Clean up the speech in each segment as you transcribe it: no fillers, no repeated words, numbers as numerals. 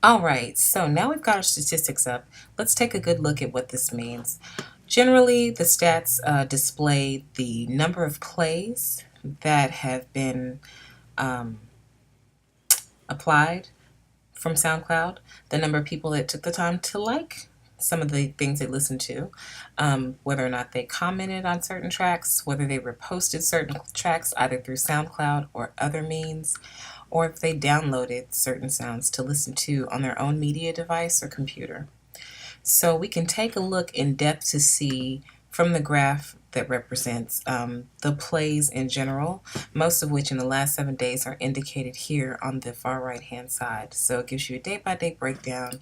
All right, so now we've got our statistics up. Let's take a good look at what this means. Generally, the stats display the number of plays that have been um, applied from SoundCloud, the number of people that took the time to like some of the things they listened to, whether or not they commented on certain tracks, whether they reposted certain tracks either through SoundCloud or other means, or if they downloaded certain sounds to listen to on their own media device or computer. So we can take a look in depth to see from the graph that represents the plays in general, most of which in the last 7 days are indicated here on the far right hand side. So it gives you a day by day breakdown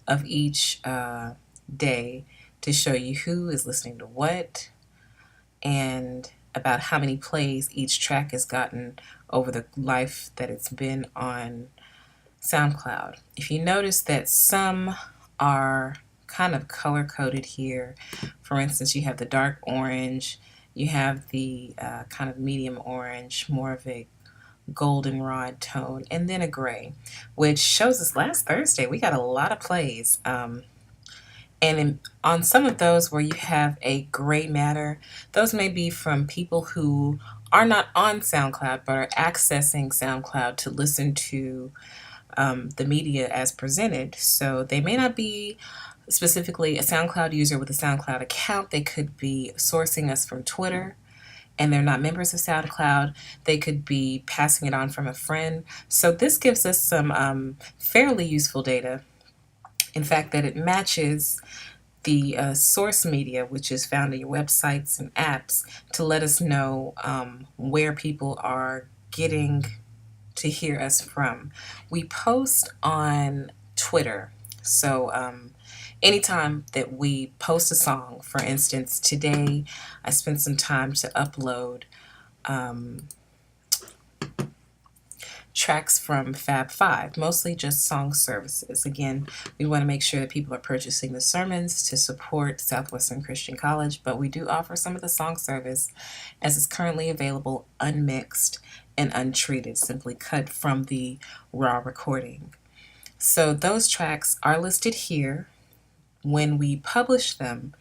of each day to show you who is listening to what and about how many plays each track has gotten over the life that it's been on SoundCloud. If you notice that some are kind of color coded here, for instance, you have the dark orange, you have the kind of medium orange, more of a goldenrod tone, and then a gray, which shows us last Thursday we got a lot of plays. On some of those where you have a gray matter, those may be from people who are not on SoundCloud but are accessing SoundCloud to listen to the media as presented. So they may not be specifically a SoundCloud user with a SoundCloud account. They could be sourcing us from Twitter and they're not members of SoundCloud. They could be passing it on from a friend. So this gives us some fairly useful data. In fact, that it matches the source media, which is found in your websites and apps, to let us know where people are getting to hear us from. We post on Twitter. So anytime that we post a song, for instance, today I spent some time to upload um, tracks from Fab 5, mostly just song services. Again, we want to make sure that people are purchasing the sermons to support Southwestern Christian College, but we do offer some of the song service as it's currently available unmixed and untreated, simply cut from the raw recording. So those tracks are listed here. When we publish them,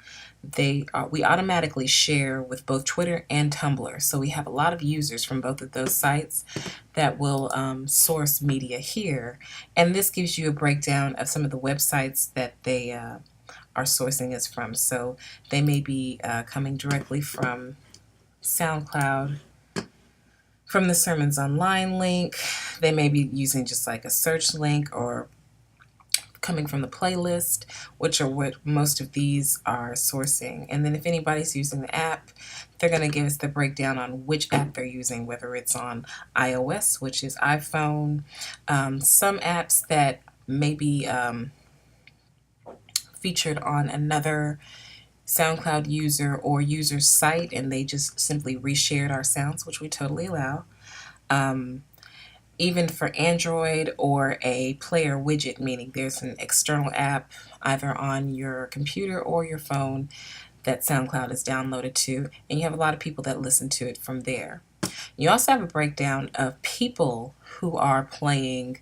we automatically share with both Twitter and Tumblr. So we have a lot of users from both of those sites that will source media here. And this gives you a breakdown of some of the websites that they are sourcing us from. So they may be coming directly from SoundCloud, from the Sermons Online link. They may be using just like a search link or coming from the playlist, which are what most of these are sourcing. And then if anybody's using the app, they're going to give us the breakdown on which app they're using, whether it's on iOS, which is iPhone, some apps that may be featured on another SoundCloud user or user site, and they just simply reshared our sounds, which we totally allow. Um, Even for Android or a player widget, meaning there's an external app either on your computer or your phone that SoundCloud is downloaded to, and you have a lot of people that listen to it from there. You also have a breakdown of people who are playing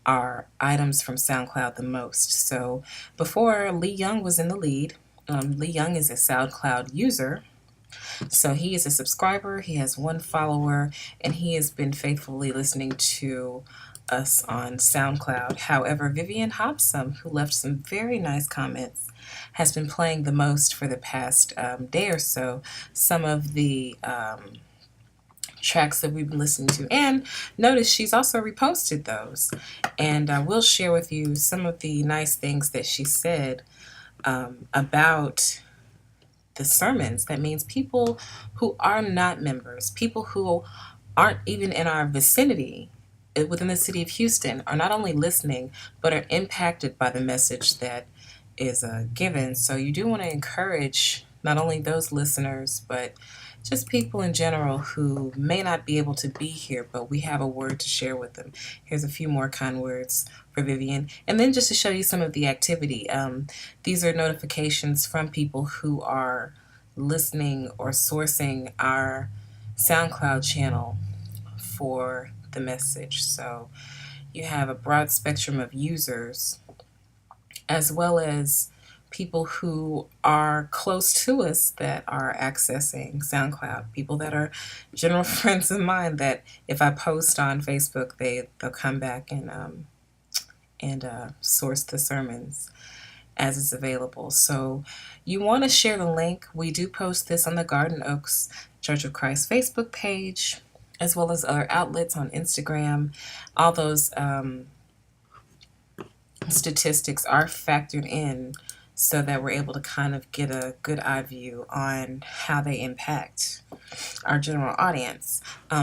our items from SoundCloud the most. So before, Lee Young was in the lead. Lee Young is a SoundCloud user, so he is a subscriber, he has one follower, and he has been faithfully listening to us on SoundCloud. However, Vivian Hobson, who left some very nice comments, has been playing the most for the past day or so some of the tracks that we've been listening to. And notice she's also reposted those. And I will share with you some of the nice things that she said about the sermons. That means people who are not members, people who aren't even in our vicinity within the city of Houston, are not only listening but are impacted by the message that is given. So you do want to encourage not only those listeners but just people in general who may not be able to be here, but we have a word to share with them. Here's a few more kind words for Vivian. And then just to show you some of the activity, these are notifications from people who are listening or sourcing our SoundCloud channel for the message. So you have a broad spectrum of users, as well as people who are close to us that are accessing SoundCloud, people that are general friends of mine that if I post on Facebook, they'll come back and source the sermons as it's available. So you want to share the link. We do post this on the Garden Oaks Church of Christ Facebook page, as well as other outlets on Instagram. All those statistics are factored in so that we're able to kind of get a good eye view on how they impact our general audience.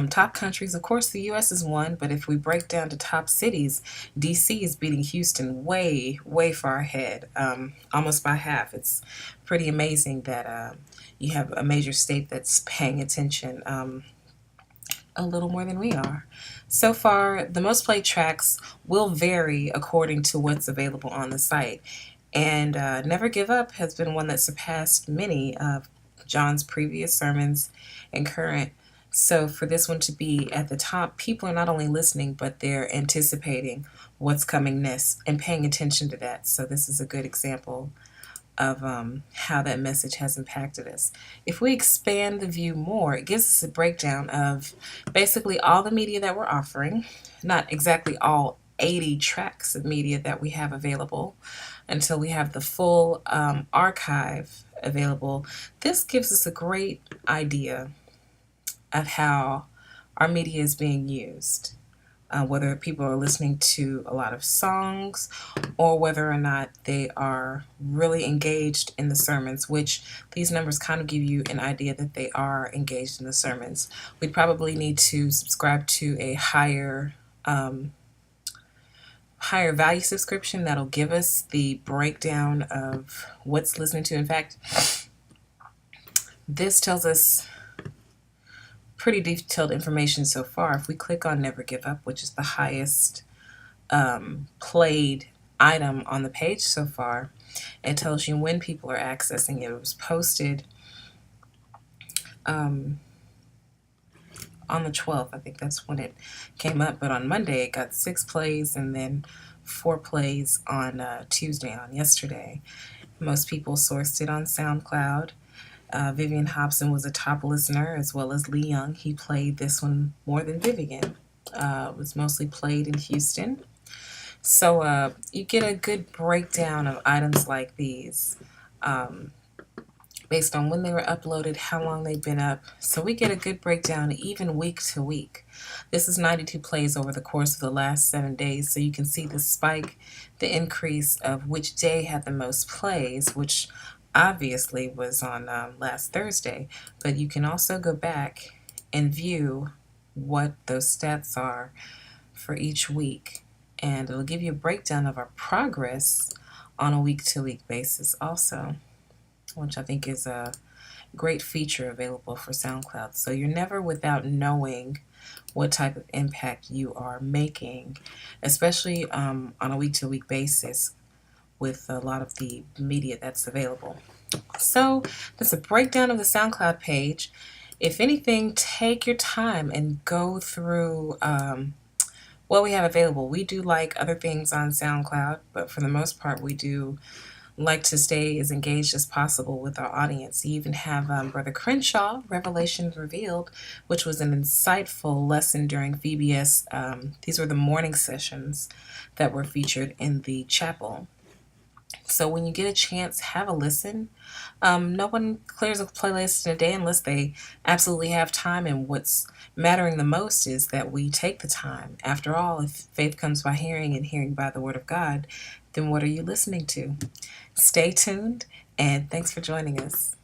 Top countries, of course, the U.S. is one, but if we break down to top cities, D.C. is beating Houston way, way far ahead, almost by half. It's pretty amazing that you have a major state that's paying attention a little more than we are. So far, the most played tracks will vary according to what's available on the site. And Never Give Up has been one that surpassed many of John's previous sermons and current. So for this one to be at the top, people are not only listening, but they're anticipating what's coming next and paying attention to that. So this is a good example of how that message has impacted us. If we expand the view more, it gives us a breakdown of basically all the media that we're offering, not exactly all 80 tracks of media that we have available until we have the full archive available. This gives us a great idea of how our media is being used. Whether people are listening to a lot of songs or whether or not they are really engaged in the sermons, which these numbers kind of give you an idea that they are engaged in the sermons. We probably need to subscribe to a higher value subscription that'll give us the breakdown of what's listening to. In fact, this tells us pretty detailed information so far. If we click on Never Give Up, which is the highest played item on the page so far, it tells you when people are accessing it. It was posted on the 12th. I think that's when it came up. But on Monday, it got 6 plays and then 4 plays on Tuesday, on yesterday. Most people sourced it on SoundCloud. Vivian Hobson was a top listener, as well as Lee Young. He played this one more than Vivian. It was mostly played in Houston. So you get a good breakdown of items like these based on when they were uploaded, how long they've been up. So we get a good breakdown even week to week. This is 92 plays over the course of the last 7 days, so you can see the spike, the increase of which day had the most plays, which obviously was on last Thursday, but you can also go back and view what those stats are for each week, and it'll give you a breakdown of our progress on a week-to-week basis also, which I think is a great feature available for SoundCloud. So you're never without knowing what type of impact you are making, especially on a week-to-week basis with a lot of the media that's available. So that's a breakdown of the SoundCloud page. If anything, take your time and go through what we have available. We do like other things on SoundCloud, but for the most part, we do like to stay as engaged as possible with our audience. You even have Brother Crenshaw, Revelations Revealed, which was an insightful lesson during VBS. These were the morning sessions that were featured in the chapel. So when you get a chance, have a listen. No one clears a playlist in a day unless they absolutely have time, and what's mattering the most is that we take the time. After all, if faith comes by hearing and hearing by the Word of God, then what are you listening to? Stay tuned, and thanks for joining us.